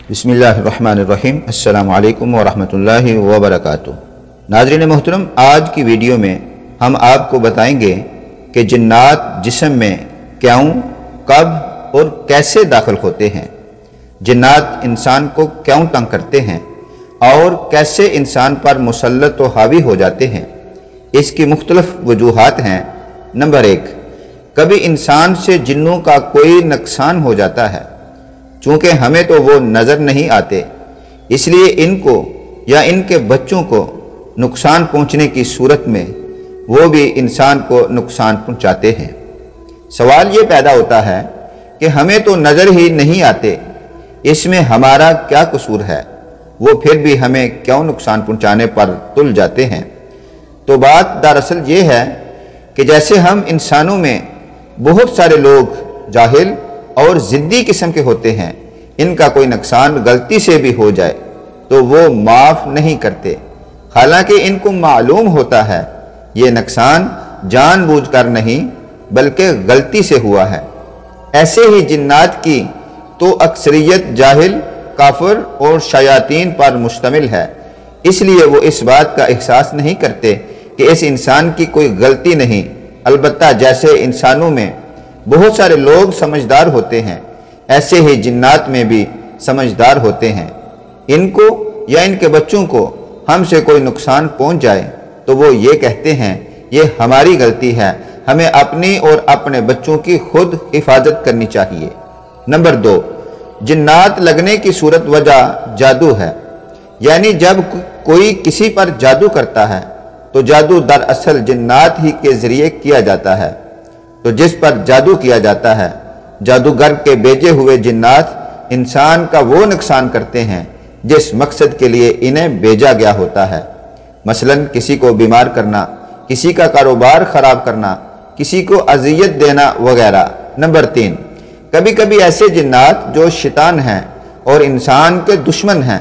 بسم اللہ الرحمن الرحیم۔ السلام علیکم ورحمۃ اللہ وبرکاتہ۔ ناظرین محترم، آج کی ویڈیو میں ہم آپ کو بتائیں گے کہ جنات جسم میں کیوں، کب اور کیسے داخل ہوتے ہیں، جنات انسان کو کیوں تنگ کرتے ہیں اور کیسے انسان پر مسلط و حاوی ہو جاتے ہیں۔ اس کی مختلف وجوہات ہیں۔ نمبر 1، کبھی انسان سے جنوں کا کوئی نقصان ہو جاتا ہے، چونکہ ہمیں تو وہ نظر نہیں آتے، اس لیے ان کو یا ان کے بچوں کو نقصان پہنچنے کی صورت میں وہ بھی انسان کو نقصان پہنچاتے ہیں۔ سوال یہ پیدا ہوتا ہے کہ ہمیں تو نظر ہی نہیں آتے، اس میں ہمارا کیا قصور ہے، وہ پھر بھی ہمیں کیوں نقصان پہنچانے پر تل جاتے ہیں؟ تو بات دراصل یہ ہے کہ جیسے ہم انسانوں میں بہت سارے لوگ جاہل اور ضدی قسم کے ہوتے ہیں، ان کا کوئی نقصان غلطی سے بھی ہو جائے تو وہ معاف نہیں کرتے، حالانکہ ان کو معلوم ہوتا ہے یہ نقصان جان بوجھ کر نہیں بلکہ غلطی سے ہوا ہے۔ ایسے ہی جنات کی تو اکثریت جاہل، کافر اور شیاطین پر مشتمل ہے، اس لیے وہ اس بات کا احساس نہیں کرتے کہ اس انسان کی کوئی غلطی نہیں۔ البتہ جیسے انسانوں میں بہت سارے لوگ سمجھدار ہوتے ہیں، ایسے ہی جنات میں بھی سمجھدار ہوتے ہیں۔ ان کو یا ان کے بچوں کو ہم سے کوئی نقصان پہنچ جائے تو وہ یہ کہتے ہیں یہ ہماری غلطی ہے، ہمیں اپنی اور اپنے بچوں کی خود حفاظت کرنی چاہیے۔ نمبر 2، جنات لگنے کی صورت وجہ جادو ہے، یعنی جب کوئی کسی پر جادو کرتا ہے تو جادو دراصل جنات ہی کے ذریعے کیا جاتا ہے۔ تو جس پر جادو کیا جاتا ہے، جادوگر کے بھیجے ہوئے جنات انسان کا وہ نقصان کرتے ہیں جس مقصد کے لیے انہیں بھیجا گیا ہوتا ہے، مثلا کسی کو بیمار کرنا، کسی کا کاروبار خراب کرنا، کسی کو اذیت دینا وغیرہ۔ نمبر 3، کبھی کبھی ایسے جنات جو شیطان ہیں اور انسان کے دشمن ہیں،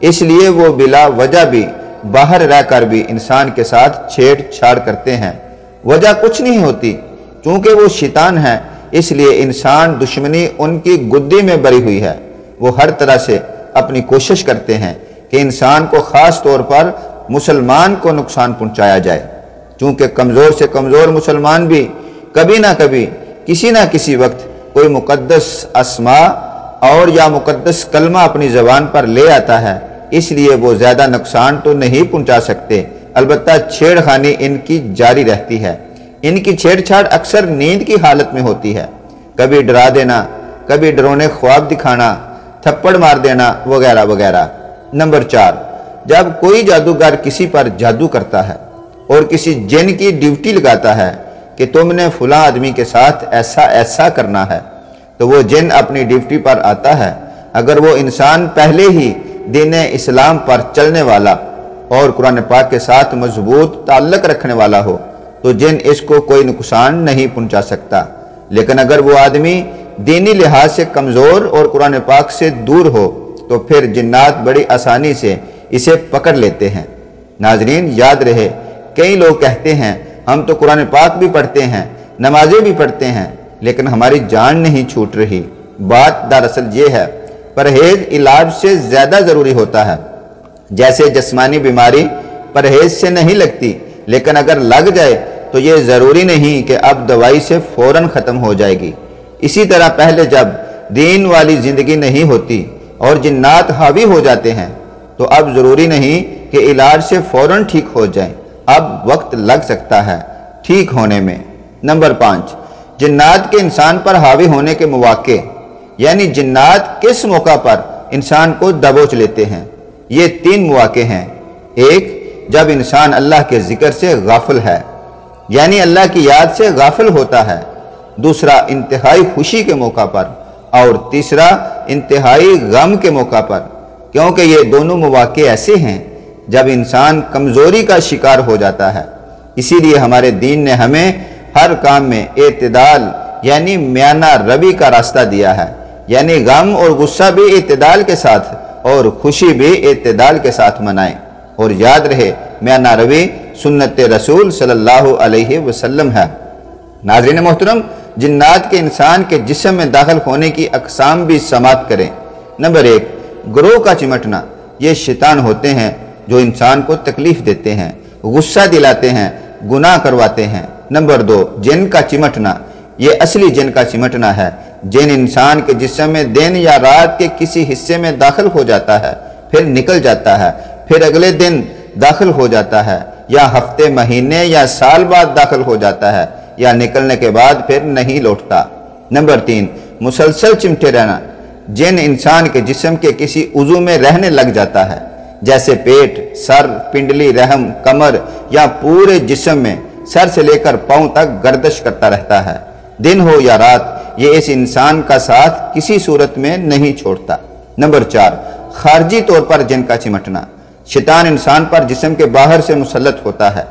اس لیے وہ بلا وجہ بھی باہر رہ کر بھی انسان کے ساتھ چھیڑ چھاڑ کرتے ہیں، وجہ کچھ نہیں ہوتی، چونکہ وہ شیطان ہیں اس لیے انسان دشمنی ان کی گدی میں بری ہوئی ہے۔ وہ ہر طرح سے اپنی کوشش کرتے ہیں کہ انسان کو خاص طور پر مسلمان کو نقصان پہنچایا جائے، چونکہ کمزور سے کمزور مسلمان بھی کبھی نہ کبھی کسی نہ کسی وقت کوئی مقدس اسماء اور یا مقدس کلمہ اپنی زبان پر لے آتا ہے، اس لیے وہ زیادہ نقصان تو نہیں پہنچا سکتے، البتہ چھیڑ خانی ان کی جاری رہتی ہے۔ ان کی چھیڑ چھاڑ اکثر نیند کی حالت میں ہوتی ہے، کبھی ڈرا دینا، کبھی ڈرونے خواب دکھانا، تھپڑ مار دینا وغیرہ وغیرہ۔ نمبر 4، جب کوئی جادوگر کسی پر جادو کرتا ہے اور کسی جن کی ڈیوٹی لگاتا ہے کہ تم نے فلاں آدمی کے ساتھ ایسا ایسا کرنا ہے، تو وہ جن اپنی ڈیوٹی پر آتا ہے، اگر وہ انسان پہلے ہی دین اسلام پر چلنے والا اور قرآن پاک کے ساتھ مضبوط تعلق رکھنے والا ہو تو جن اس کو کوئی نقصان نہیں پہنچا سکتا، لیکن اگر وہ آدمی دینی لحاظ سے کمزور اور قرآن پاک سے دور ہو تو پھر جنات بڑی آسانی سے اسے پکڑ لیتے ہیں۔ ناظرین، یاد رہے، کئی لوگ کہتے ہیں ہم تو قرآن پاک بھی پڑھتے ہیں، نمازیں بھی پڑھتے ہیں، لیکن ہماری جان نہیں چھوٹ رہی۔ بات دراصل یہ ہے، پرہیز علاج سے زیادہ ضروری ہوتا ہے۔ جیسے جسمانی بیماری پرہیز سے نہیں لگتی، لیکن اگر لگ جائے تو یہ ضروری نہیں کہ اب دوائی سے فوراً ختم ہو جائے گی۔ اسی طرح پہلے جب دین والی زندگی نہیں ہوتی اور جنات حاوی ہو جاتے ہیں تو اب ضروری نہیں کہ علاج سے فوراً ٹھیک ہو جائیں، اب وقت لگ سکتا ہے ٹھیک ہونے میں۔ نمبر 5، جنات کے انسان پر حاوی ہونے کے مواقع، یعنی جنات کس موقع پر انسان کو دبوچ لیتے ہیں۔ یہ 3 مواقع ہیں۔ ایک، جب انسان اللہ کے ذکر سے غافل ہے، یعنی اللہ کی یاد سے غافل ہوتا ہے۔ دوسرا، انتہائی خوشی کے موقع پر، اور تیسرا، انتہائی غم کے موقع پر، کیونکہ یہ دونوں مواقع ایسے ہیں جب انسان کمزوری کا شکار ہو جاتا ہے۔ اسی لیے ہمارے دین نے ہمیں ہر کام میں اعتدال یعنی میانہ روی کا راستہ دیا ہے، یعنی غم اور غصہ بھی اعتدال کے ساتھ اور خوشی بھی اعتدال کے ساتھ منائیں۔ اور یاد رہے، میانہ روی سنت رسول صلی اللہ علیہ وسلم ہے۔ ناظرین محترم، جنات کے انسان کے جسم میں داخل ہونے کی اقسام بھی سماعت کریں۔ نمبر 1، گروہ کا چمٹنا، یہ شیطان ہوتے ہیں جو انسان کو تکلیف دیتے ہیں، غصہ دلاتے ہیں، گناہ کرواتے ہیں۔ نمبر 2، جن کا چمٹنا، یہ اصلی جن کا چمٹنا ہے۔ جن انسان کے جسم میں دن یا رات کے کسی حصے میں داخل ہو جاتا ہے، پھر نکل جاتا ہے، پھر اگلے دن داخل ہو جاتا ہے، یا ہفتے، مہینے یا سال بعد داخل ہو جاتا ہے، یا نکلنے کے بعد پھر نہیں لوٹتا۔ نمبر 3، مسلسل چمٹے رہنا، جن انسان کے جسم کے کسی عضو میں رہنے لگ جاتا ہے، جیسے پیٹ، سر، پنڈلی، رحم، کمر یا پورے جسم میں سر سے لے کر پاؤں تک گردش کرتا رہتا ہے، دن ہو یا رات، یہ اس انسان کا ساتھ کسی صورت میں نہیں چھوڑتا۔ نمبر 4، خارجی طور پر جن کا چمٹنا، شیطان انسان پر جسم کے باہر سے مسلط ہوتا ہے،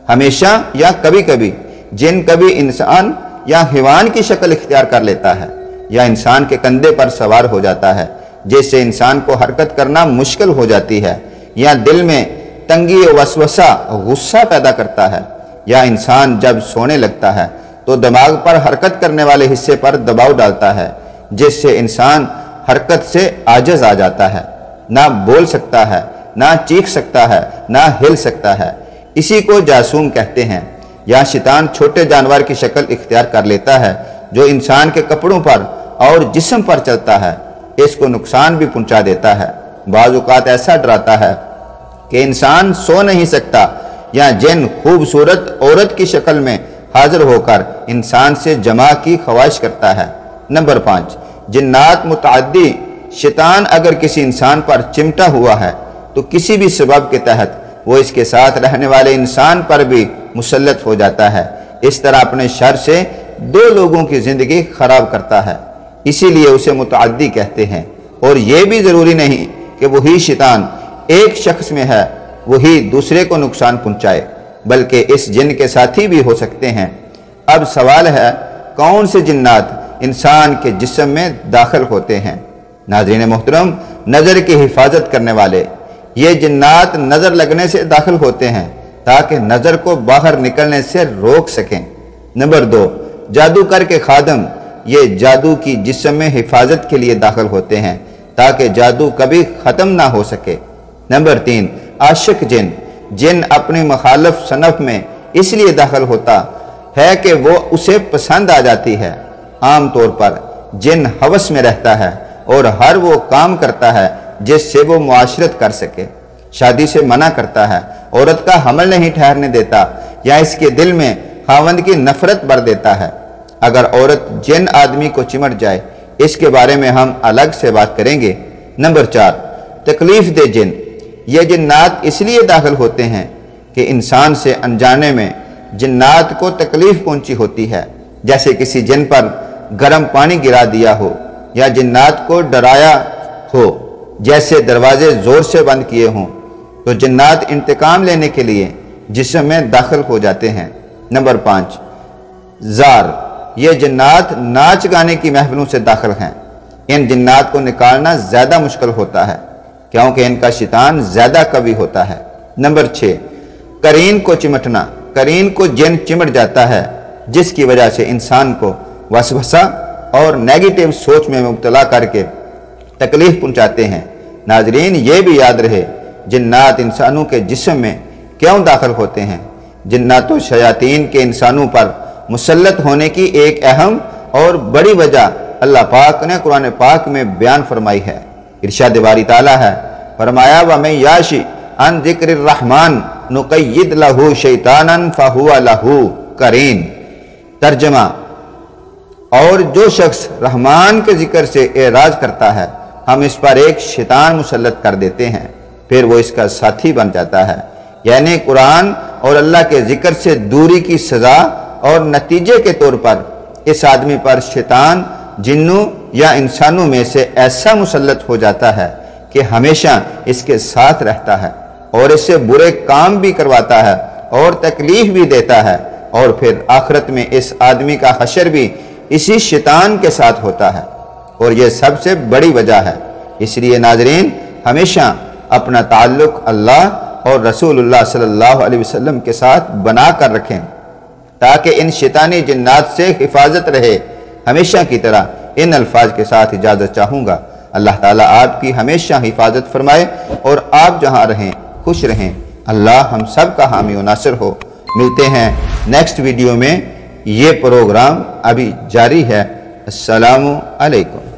ہمیشہ یا کبھی کبھی۔ جن کبھی انسان یا حیوان کی شکل اختیار کر لیتا ہے، یا انسان کے کندھے پر سوار ہو جاتا ہے، جس سے انسان کو حرکت کرنا مشکل ہو جاتی ہے، یا دل میں تنگی، وسوسہ، غصہ پیدا کرتا ہے، یا انسان جب سونے لگتا ہے تو دماغ پر حرکت کرنے والے حصے پر دباؤ ڈالتا ہے، جس سے انسان حرکت سے عاجز آ جاتا ہے، نہ بول سکتا ہے، نہ چیخ سکتا ہے، نہ ہل سکتا ہے۔ اسی کو جاسوم کہتے ہیں۔ یا شیطان چھوٹے جانور کی شکل اختیار کر لیتا ہے جو انسان کے کپڑوں پر اور جسم پر چلتا ہے، اس کو نقصان بھی پہنچا دیتا ہے۔ بعض اوقات ایسا ڈراتا ہے کہ انسان سو نہیں سکتا، یا جن خوبصورت عورت کی شکل میں حاضر ہو کر انسان سے جمع کی خواہش کرتا ہے۔ نمبر 5، جنات متعدی، شیطان اگر کسی انسان پر چمٹا ہوا ہے تو کسی بھی سبب کے تحت وہ اس کے ساتھ رہنے والے انسان پر بھی مسلط ہو جاتا ہے، اس طرح اپنے شر سے 2 لوگوں کی زندگی خراب کرتا ہے، اسی لیے اسے متعدی کہتے ہیں۔ اور یہ بھی ضروری نہیں کہ وہی شیطان ایک شخص میں ہے وہی دوسرے کو نقصان پہنچائے، بلکہ اس جن کے ساتھی بھی ہو سکتے ہیں۔ اب سوال ہے، کون سے جنات انسان کے جسم میں داخل ہوتے ہیں؟ ناظرین محترم، نظر کی حفاظت کرنے والے، یہ جنات نظر لگنے سے داخل ہوتے ہیں تاکہ نظر کو باہر نکلنے سے روک سکیں۔ نمبر 2، جادوگر کے خادم، یہ جادو کی جسم میں حفاظت کے لیے داخل ہوتے ہیں تاکہ جادو کبھی ختم نہ ہو سکے۔ نمبر 3، عاشق جن، جن اپنی مخالف صنف میں اس لیے داخل ہوتا ہے کہ وہ اسے پسند آ جاتی ہے۔ عام طور پر جن ہوس میں رہتا ہے اور ہر وہ کام کرتا ہے جس سے وہ معاشرت کر سکے، شادی سے منع کرتا ہے، عورت کا حمل نہیں ٹھہرنے دیتا، یا اس کے دل میں خاوند کی نفرت بر دیتا ہے۔ اگر عورت جن آدمی کو چمٹ جائے، اس کے بارے میں ہم الگ سے بات کریں گے۔ نمبر 4، تکلیف دہ جن، یہ جنات اس لیے داخل ہوتے ہیں کہ انسان سے انجانے میں جنات کو تکلیف پہنچی ہوتی ہے، جیسے کسی جن پر گرم پانی گرا دیا ہو، یا جنات کو ڈرایا ہو، جیسے دروازے زور سے بند کیے ہوں، تو جنات انتقام لینے کے لیے جسم میں داخل ہو جاتے ہیں۔ نمبر 5، زار، یہ جنات ناچ گانے کی محفلوں سے داخل ہیں۔ ان جنات کو نکالنا زیادہ مشکل ہوتا ہے کیونکہ ان کا شیطان زیادہ قوی ہوتا ہے۔ نمبر 6، قرین کو چمٹنا، قرین کو جن چمٹ جاتا ہے جس کی وجہ سے انسان کو وسوسہ اور نیگیٹو سوچ میں مبتلا کر کے تکلیف پہنچاتے ہیں۔ ناظرین، یہ بھی یاد رہے جنات انسانوں کے جسم میں کیوں داخل ہوتے ہیں۔ جنات و شیاطین کے انسانوں پر مسلط ہونے کی ایک اہم اور بڑی وجہ اللہ پاک نے قرآن پاک میں بیان فرمائی ہے۔ ارشاد باری تعالیٰ ہے، فرمایا وَمَن یَعْشِ عَن ذِکْرِ الرَّحْمَٰنِ نُقَیِّضْ لَهُ شَیْطَانًا فَهُوَ لَهُ قَرِین۔ ترجمہ، اور جو شخص رحمان کے ذکر سے اعراض کرتا ہے ہم اس پر ایک شیطان مسلط کر دیتے ہیں، پھر وہ اس کا ساتھی بن جاتا ہے۔ یعنی قرآن اور اللہ کے ذکر سے دوری کی سزا اور نتیجے کے طور پر اس آدمی پر شیطان جنوں یا انسانوں میں سے ایسا مسلط ہو جاتا ہے کہ ہمیشہ اس کے ساتھ رہتا ہے اور اس سے برے کام بھی کرواتا ہے اور تکلیف بھی دیتا ہے، اور پھر آخرت میں اس آدمی کا حشر بھی اسی شیطان کے ساتھ ہوتا ہے، اور یہ سب سے بڑی وجہ ہے۔ اس لیے ناظرین، ہمیشہ اپنا تعلق اللہ اور رسول اللہ صلی اللہ علیہ وسلم کے ساتھ بنا کر رکھیں تاکہ ان شیطانی جنات سے حفاظت رہے۔ ہمیشہ کی طرح ان الفاظ کے ساتھ اجازت چاہوں گا۔ اللہ تعالیٰ آپ کی ہمیشہ حفاظت فرمائے اور آپ جہاں رہیں خوش رہیں۔ اللہ ہم سب کا حامی و ناصر ہو۔ ملتے ہیں نیکسٹ ویڈیو میں۔ یہ پروگرام ابھی جاری ہے۔ السلام علیکم۔